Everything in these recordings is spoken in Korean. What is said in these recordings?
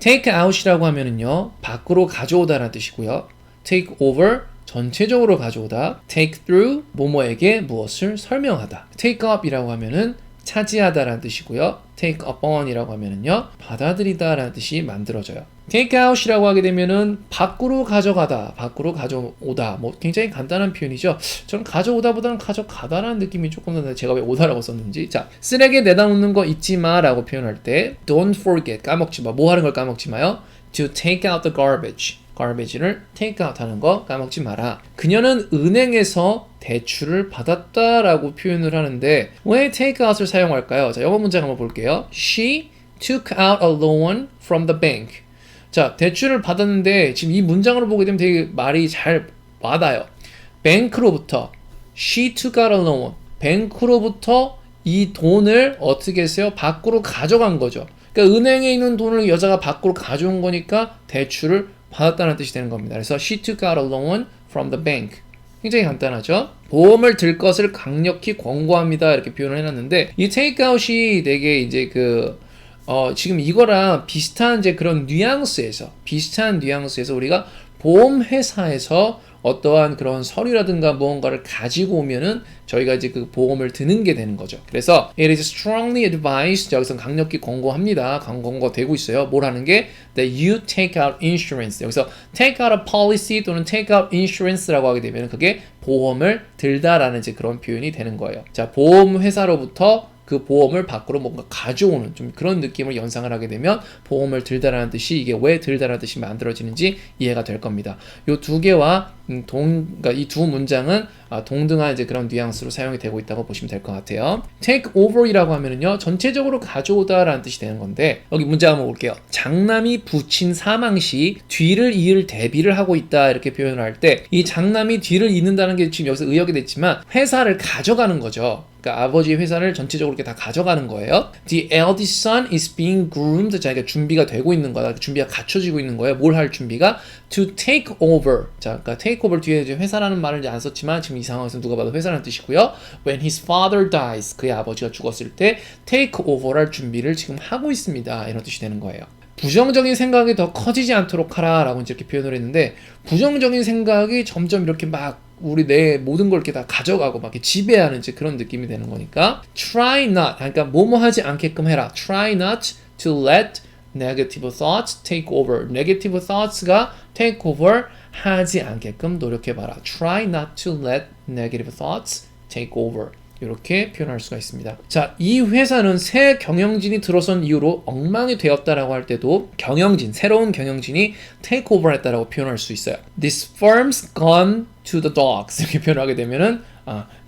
take out이라고 하면은요, 밖으로 가져오다라는 뜻이고요. take over, 전체적으로 가져오다. take through, 뭐뭐에게 무엇을 설명하다. take up이라고 하면은 차지하다라는 뜻이고요. take upon이라고 하면은요, 받아들이다라는 뜻이 만들어져요. take out이라고 하게 되면은 밖으로 가져가다, 밖으로 가져오다. 뭐 굉장히 간단한 표현이죠. 저는 가져오다보다는 가져가다라는 느낌이 조금 더 제가 왜 오다라고 썼는지. 자, 쓰레기에 내다 놓는 거 잊지 마라고 표현할 때 don't forget, 까먹지 마. 뭐 하는 걸 까먹지 마요? to take out the garbage를 take out 하는 거 까먹지 마라. 그녀는 은행에서 대출을 받았다라고 표현을 하는데 왜 take out을 사용할까요? 자, 영어 문장 한번 볼게요. She took out a loan from the bank. 자, 대출을 받았는데 지금 이 문장으로 보게 되면 되게 말이 잘 와닿아요. 뱅크로부터 she took out a loan. 뱅크로부터 이 돈을 어떻게 했어요? 밖으로 가져간 거죠. 그러니까 은행에 있는 돈을 여자가 밖으로 가져온 거니까 대출을 받았다는 뜻이 되는 겁니다. 그래서 she took out a loan from the bank. 굉장히 간단하죠? 보험을 들 것을 강력히 권고합니다. 이렇게 표현을 해놨는데 이 take out이 되게 이제 지금 이거랑 비슷한 이제 그런 비슷한 뉘앙스에서 우리가 보험회사에서 어떠한 그런 서류라든가 무언가를 가지고 오면은 저희가 이제 그 보험을 드는 게 되는 거죠. 그래서 it is strongly advised, 여기서 강력히 권고합니다. 권고되고 있어요. 뭘 하는 게 that you take out insurance. 여기서 take out a policy 또는 take out insurance라고 하게 되면 그게 보험을 들다라는 이제 그런 표현이 되는 거예요. 자, 보험회사로부터 그 보험을 밖으로 뭔가 가져오는 좀 그런 느낌을 연상을 하게 되면 보험을 들다라는 뜻이 이게 왜 들다라는 뜻이 만들어지는지 이해가 될 겁니다. 요 두 개와 그러니까 이 두 문장은 동등한 이제 그런 뉘앙스로 사용이 되고 있다고 보시면 될 것 같아요. take over이라고 하면은요, 전체적으로 가져오다라는 뜻이 되는 건데 여기 문장 한번 볼게요. 장남이 부친 사망 시 뒤를 이을 대비를 하고 있다 이렇게 표현을 할 때 이 장남이 뒤를 잇는다는 게 지금 여기서 의역이 됐지만 회사를 가져가는 거죠. 그러니까 아버지의 회사를 전체적으로 이렇게 다 가져가는 거예요. The eldest son is being groomed. 자, 그러니까 준비가 되고 있는 거다. 준비가 갖춰지고 있는 거예요. 뭘 할 준비가? To take over. 자, 그러니까 take over 뒤에 이제 회사라는 말을 이제 안 썼지만 지금 이 상황에서 누가 봐도 회사라는 뜻이고요. When his father dies. 그의 아버지가 죽었을 때 take over할 준비를 지금 하고 있습니다. 이런 뜻이 되는 거예요. 부정적인 생각이 더 커지지 않도록 하라 라고 이렇게 표현을 했는데 부정적인 생각이 점점 이렇게 막 우리 내 모든 걸 이렇게 다 가져가고 막 이렇게 지배하는 이제 그런 느낌이 되는 거니까 try not, 그러니까 뭐뭐 하지 않게끔 해라. try not to let negative thoughts take over. negative thoughts가 take over 하지 않게끔 노력해봐라. try not to let negative thoughts take over. 이렇게 표현할 수가 있습니다. 자, 이 회사는 새 경영진이 들어선 이후로 엉망이 되었다라고 할 때도 새로운 경영진이 take over 했다라고 표현할 수 있어요. This firm's gone to the dogs. 이렇게 표현하게 되면은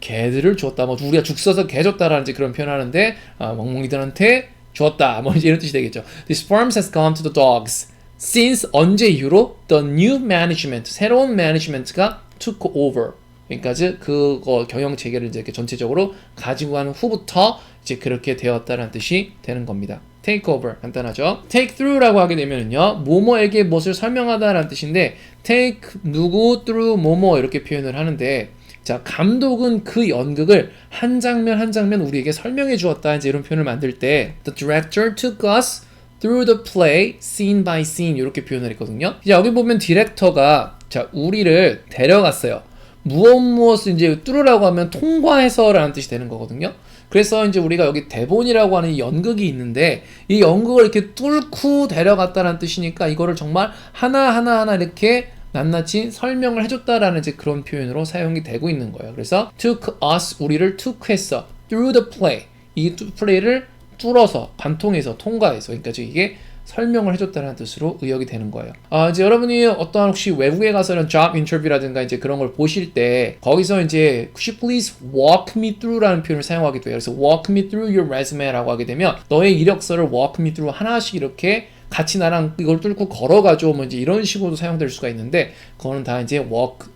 개들을 줬다. 뭐 우리가 죽 써서 개 줬다라는 그런 표현하는데 멍멍이들한테 줬다. 뭐 이런 뜻이 되겠죠. This firm has gone to the dogs. Since 언제 이후로 the new management, 새로운 management가 took over. 그러니까 그거 경영 체계를 이제 이렇게 전체적으로 가지고 가는 후부터 이제 그렇게 되었다는 뜻이 되는 겁니다. take over 간단하죠. take through라고 하게 되면은요, 뭐뭐에게 무엇을 설명하다라는 뜻인데 take 누구 through 뭐뭐 이렇게 표현을 하는데 자, 감독은 그 연극을 한 장면 한 장면 우리에게 설명해 주었다 이제 이런 표현을 만들 때 the director took us through the play scene by scene 이렇게 표현을 했거든요. 자, 여기 보면 디렉터가 자 우리를 데려갔어요. 무엇을 이제 뚫으라고 하면 통과해서라는 뜻이 되는 거거든요. 그래서 이제 우리가 여기 대본이라고 하는 이 연극이 있는데 이 연극을 이렇게 뚫고 데려갔다는 뜻이니까 이거를 정말 하나하나 이렇게 낱낱이 설명을 해줬다라는 이제 그런 표현으로 사용이 되고 있는 거예요. 그래서 took us, 우리를 took 했어. through the play, 이 플레이를 뚫어서, 관통해서, 통과해서. 그러니까 이게 설명을 해줬다는 뜻으로 의역이 되는 거예요. 이제 여러분이 어떠한 혹시 외국에 가서는 job interview라든가 이제 그런 걸 보실 때 거기서 이제 could you please walk me through라는 표현을 사용하기도 해요. 그래서 walk me through your resume라고 하게 되면 너의 이력서를 walk me through 하나씩 이렇게 같이 나랑 이걸 뚫고 걸어가죠. 뭐 이제 이런 식으로도 사용될 수가 있는데 그거는 다 이제 walk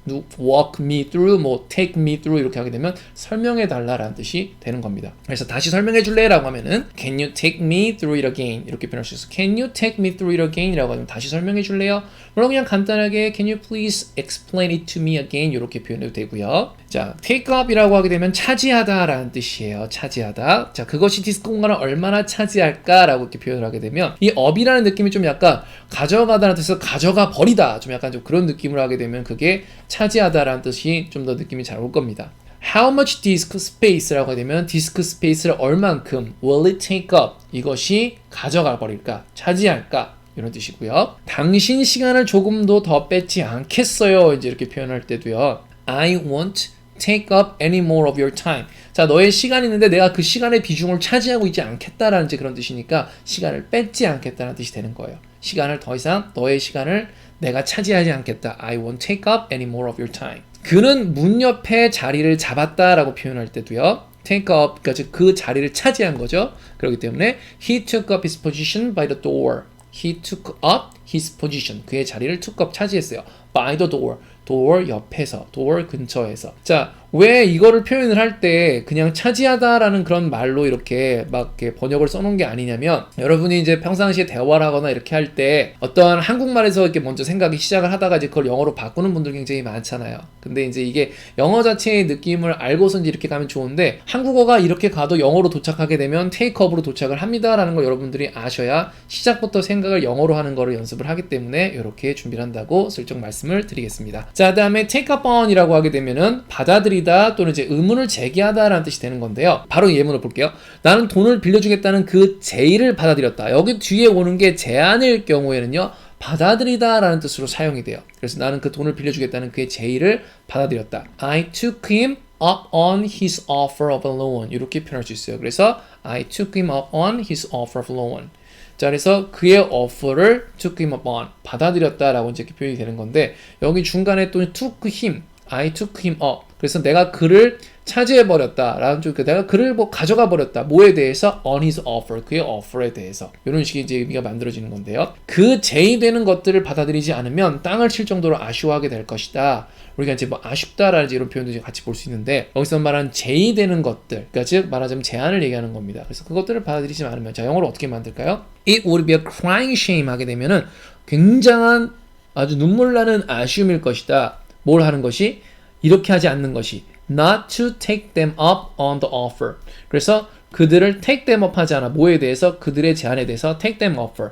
me through, 뭐 take me through 이렇게 하게 되면 설명해 달라라는 뜻이 되는 겁니다. 그래서 다시 설명해 줄래라고 하면은 Can you take me through it again? 이렇게 표현할 수 있어요. Can you take me through it again? 이라고 하면 다시 설명해 줄래요? 물론 그냥 간단하게 Can you please explain it to me again? 이렇게 표현해도 되고요. 자, take up이라고 하게 되면 차지하다라는 뜻이에요. 차지하다. 자, 그것이 디스크 공간을 얼마나 차지할까라고 이렇게 표현을 하게 되면 이 up이라는 느낌이 좀 약간 가져가다라는 뜻에서 가져가 버리다. 좀 약간 좀 그런 느낌을 하게 되면 그게 차지하다라는 뜻이 좀 더 느낌이 잘 올 겁니다. How much disk space라고 하게 되면 디스크 스페이스를 얼만큼 will it take up? 이것이 가져가 버릴까? 차지할까? 이런 뜻이고요. 당신 시간을 조금도 더 뺏지 않겠어요. 이제 이렇게 표현할 때도요. I won't take up any more of your time. 자, 너의 시간이 있는데 내가 그 시간의 비중을 차지하고 있지 않겠다라는 이제 그런 뜻이니까 시간을 뺏지 않겠다는 뜻이 되는 거예요. 시간을 더 이상 너의 시간을 내가 차지하지 않겠다. I won't take up any more of your time. 그는 문 옆에 자리를 잡았다라고 표현할 때도요. take up, 그러니까 그 자리를 차지한 거죠. 그렇기 때문에 he took up his position by the door. He took up his position. 그의 자리를 took up 차지했어요. by the door. door 옆에서, door 근처에서. 자, 왜 이거를 표현을 할 때 그냥 차지하다라는 그런 말로 이렇게 막 이렇게 번역을 써놓은 게 아니냐면 여러분이 이제 평상시에 대화를 하거나 이렇게 할 때 어떤 한국말에서 이렇게 먼저 생각이 시작을 하다가 이제 그걸 영어로 바꾸는 분들 굉장히 많잖아요. 근데 이제 이게 영어 자체의 느낌을 알고서 이제 이렇게 가면 좋은데 한국어가 이렇게 가도 영어로 도착하게 되면 take up으로 도착을 합니다라는 걸 여러분들이 아셔야 시작부터 생각을 영어로 하는 거를 연습을 하기 때문에 이렇게 준비를 한다고 슬쩍 말씀을 드리겠습니다. 자, 다음에 take up on이라고 하게 되면은 받아들이다 또는 이제 의문을 제기하다라는 뜻이 되는 건데요. 바로 예문을 볼게요. 나는 돈을 빌려주겠다는 그 제의를 받아들였다. 여기 뒤에 오는 게 제안일 경우에는요. 받아들이다라는 뜻으로 사용이 돼요. 그래서 나는 그 돈을 빌려주겠다는 그의 제의를 받아들였다. I took him up on his offer of a loan. 이렇게 표현할 수 있어요. 그래서 I took him up on his offer of a loan. 자, 그래서 그의 offer를 took him up on. 받아들였다라고 이제 이렇게 표현이 되는 건데 여기 중간에 또 took him. I took him up. 그래서 내가 그를 차지해버렸다. 라는 쪽, 내가 그를 뭐 가져가 버렸다. 뭐에 대해서? on his offer. 그의 offer에 대해서. 이런 식의 이제 의미가 만들어지는 건데요. 그 제의되는 것들을 받아들이지 않으면 땅을 칠 정도로 아쉬워하게 될 것이다. 우리가 이제 뭐 아쉽다라는 이런 표현도 같이 볼 수 있는데 여기서 말하는 제의되는 것들, 그러니까 즉 말하자면 제안을 얘기하는 겁니다. 그래서 그것들을 받아들이지 않으면 자, 영어로 어떻게 만들까요? It would be a crying shame 하게 되면은 굉장한 아주 눈물 나는 아쉬움일 것이다. 뭘 하는 것이? 이렇게 하지 않는 것이 not to take them up on the offer. 그래서 그들을 take them up 하지 않아. 뭐에 대해서? 그들의 제안에 대해서 take them offer.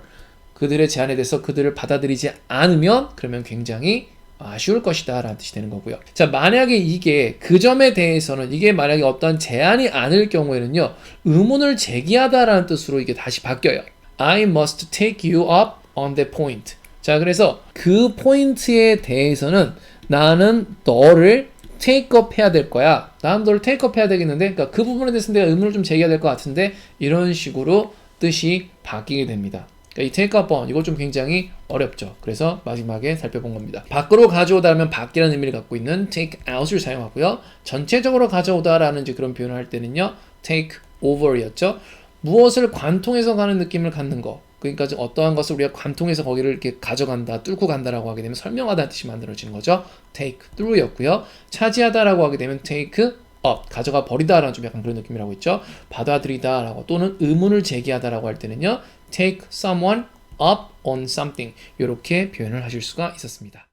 그들의 제안에 대해서 그들을 받아들이지 않으면 그러면 굉장히 아쉬울 것이다 라는 뜻이 되는 거고요. 자, 만약에 이게 그 점에 대해서는 이게 만약에 어떤 제안이 아닐 경우에는요. 의문을 제기하다 라는 뜻으로 이게 다시 바뀌어요. I must take you up on that point. 자, 그래서 그 포인트에 대해서는 나는 너를 take up 해야 될 거야. 나는 너를 take up 해야 되겠는데, 그러니까 그 부분에 대해서 내가 의문을 좀 제기해야 될 것 같은데, 이런 식으로 뜻이 바뀌게 됩니다. 그러니까 이 take up on, 이거 좀 굉장히 어렵죠. 그래서 마지막에 살펴본 겁니다. 밖으로 가져오다 하면 밖이라는 의미를 갖고 있는 take out을 사용하고요. 전체적으로 가져오다라는 이제 그런 표현을 할 때는요, take over이었죠. 무엇을 관통해서 가는 느낌을 갖는 거. 그러니까 어떠한 것을 우리가 관통해서 거기를 이렇게 가져간다, 뚫고 간다라고 하게 되면 설명하다는 뜻이 만들어지는 거죠. take through였고요. 차지하다라고 하게 되면 take up, 가져가 버리다라는 좀 약간 그런 느낌이라고 있죠. 받아들이다라고 또는 의문을 제기하다라고 할 때는요. take someone up on something 이렇게 표현을 하실 수가 있었습니다.